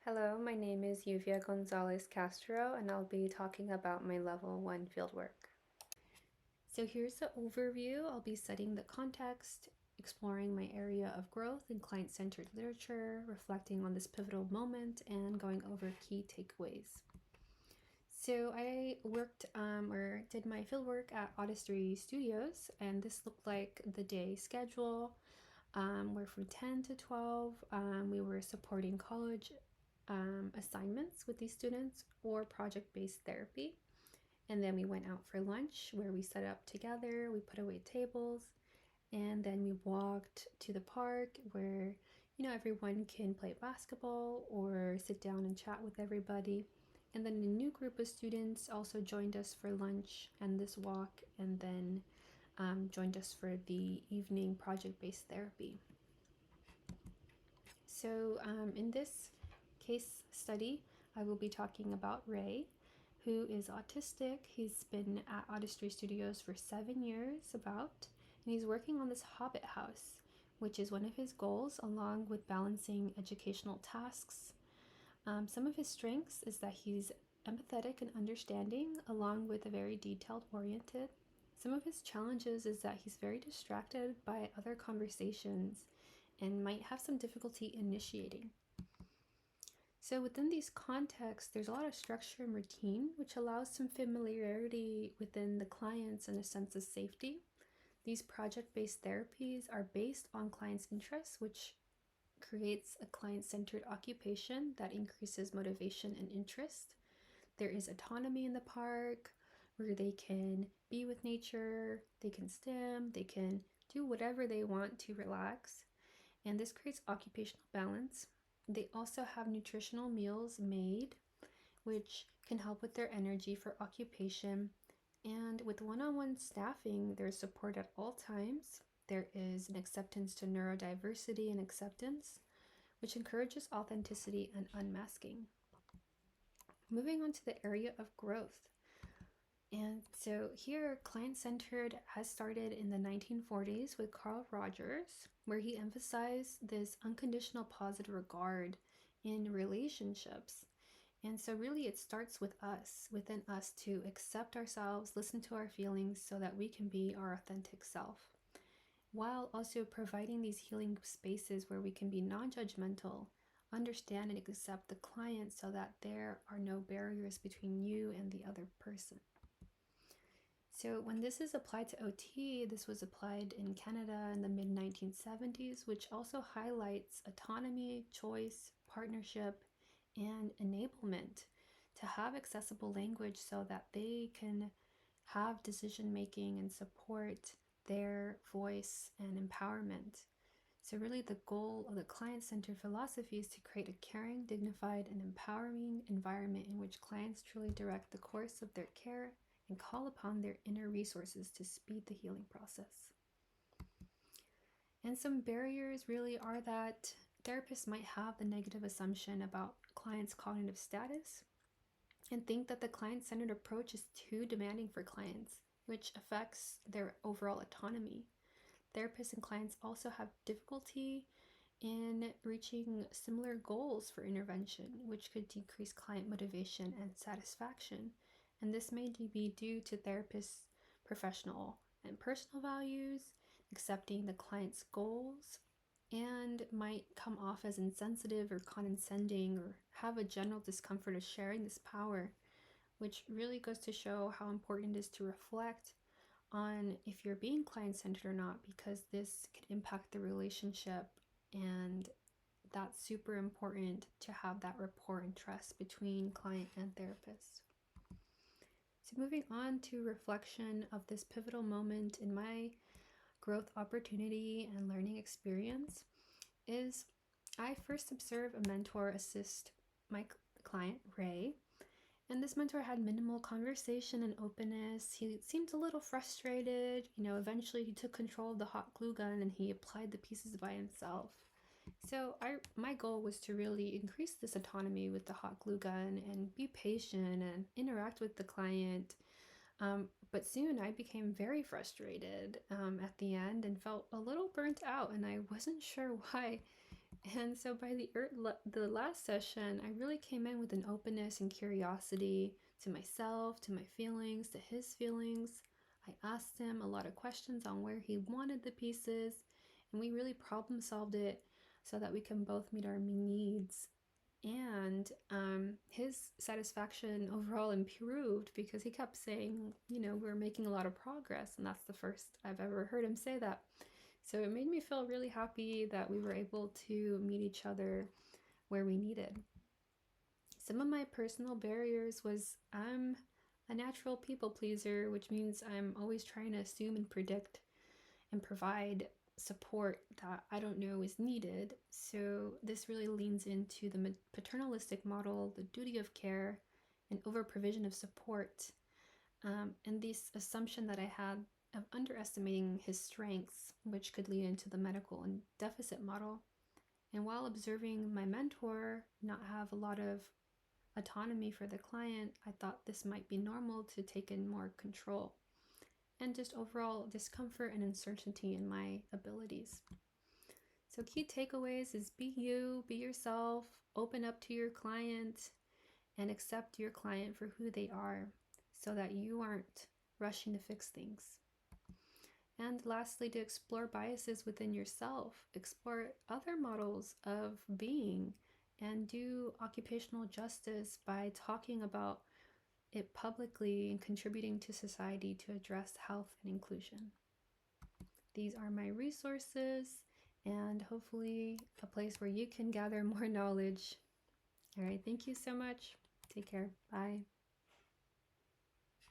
Hello, my name is Yuvia Gonzalez Castro, and I'll be talking about my Level 1 fieldwork. So here's the overview. I'll be setting the context, exploring my area of growth in client-centered literature, reflecting on this pivotal moment, and going over key takeaways. So I worked or did my fieldwork at Artistry Studios, and this looked like the day schedule. We're from 10 to 12. We were supporting college assignments with these students or project-based therapy. And then we went out for lunch where we set up together, we put away tables, and then we walked to the park where everyone can play basketball or sit down and chat with everybody. And then a new group of students also joined us for lunch and this walk, and then joined us for the evening project-based therapy. So in this case study, I will be talking about Ray, who is autistic. He's been at Artistry Studios for 7 years about, and he's working on this Hobbit house, which is one of his goals, along with balancing educational tasks. Some of his strengths is that he's empathetic and understanding, along with a very detailed oriented. Some of his challenges is that he's very distracted by other conversations and might have some difficulty initiating. So within these contexts, there's a lot of structure and routine, which allows some familiarity within the clients and a sense of safety. These project-based therapies are based on clients' interests, which creates a client-centered occupation that increases motivation and interest. There is autonomy in the park where they can be with nature, they can stim, they can do whatever they want to relax, and this creates occupational balance. They also have nutritional meals made, which can help with their energy for occupation. And with one-on-one staffing, there's support at all times. There is an acceptance to neurodiversity and acceptance, which encourages authenticity and unmasking. Moving on to the area of growth. And so here, client-centered has started in the 1940s with Carl Rogers, where he emphasized this unconditional positive regard in relationships. And so really it starts with us, within us, to accept ourselves, listen to our feelings so that we can be our authentic self, while also providing these healing spaces where we can be non-judgmental, understand and accept the client so that there are no barriers between you and the other person. So when this is applied to OT, this was applied in Canada in the mid-1970s, which also highlights autonomy, choice, partnership, and enablement to have accessible language so that they can have decision-making and support their voice and empowerment. So really the goal of the client-centered philosophy is to create a caring, dignified, and empowering environment in which clients truly direct the course of their care and call upon their inner resources to speed the healing process. And some barriers really are that therapists might have the negative assumption about clients' cognitive status and think that the client-centered approach is too demanding for clients, which affects their overall autonomy. Therapists and clients also have difficulty in reaching similar goals for intervention, which could decrease client motivation and satisfaction. And this may be due to therapists' professional and personal values, accepting the client's goals, and might come off as insensitive or condescending or have a general discomfort of sharing this power, which really goes to show how important it is to reflect on if you're being client-centered or not, because this could impact the relationship, and that's super important to have that rapport and trust between client and therapist. So moving on to reflection of this pivotal moment in my growth opportunity and learning experience is I first observe a mentor assist my client, Ray, and this mentor had minimal conversation and openness. He seemed a little frustrated. Eventually he took control of the hot glue gun and he applied the pieces by himself. So my goal was to really increase this autonomy with the hot glue gun and be patient and interact with the client. But soon I became very frustrated at the end and felt a little burnt out, and I wasn't sure why. And so by the last session, I really came in with an openness and curiosity to myself, to my feelings, to his feelings. I asked him a lot of questions on where he wanted the pieces, and we really problem solved it so that we can both meet our needs. And his satisfaction overall improved because he kept saying, we're making a lot of progress, and that's the first I've ever heard him say that. So it made me feel really happy that we were able to meet each other where we needed. Some of my personal barriers was I'm a natural people pleaser, which means I'm always trying to assume and predict and provide support that I don't know is needed. So this really leans into the paternalistic model, the duty of care, and over provision of support. And this assumption that I had of underestimating his strengths, which could lead into the medical and deficit model. And while observing my mentor not have a lot of autonomy for the client, I thought this might be normal to take in more control and just overall discomfort and uncertainty in my abilities. So key takeaways is be you, be yourself, open up to your client, and accept your client for who they are so that you aren't rushing to fix things. And lastly, to explore biases within yourself, explore other models of being, and do occupational justice by talking about it publicly and contributing to society to address health and inclusion. These are my resources and hopefully a place where you can gather more knowledge. All right, thank you so much. Take care. Bye.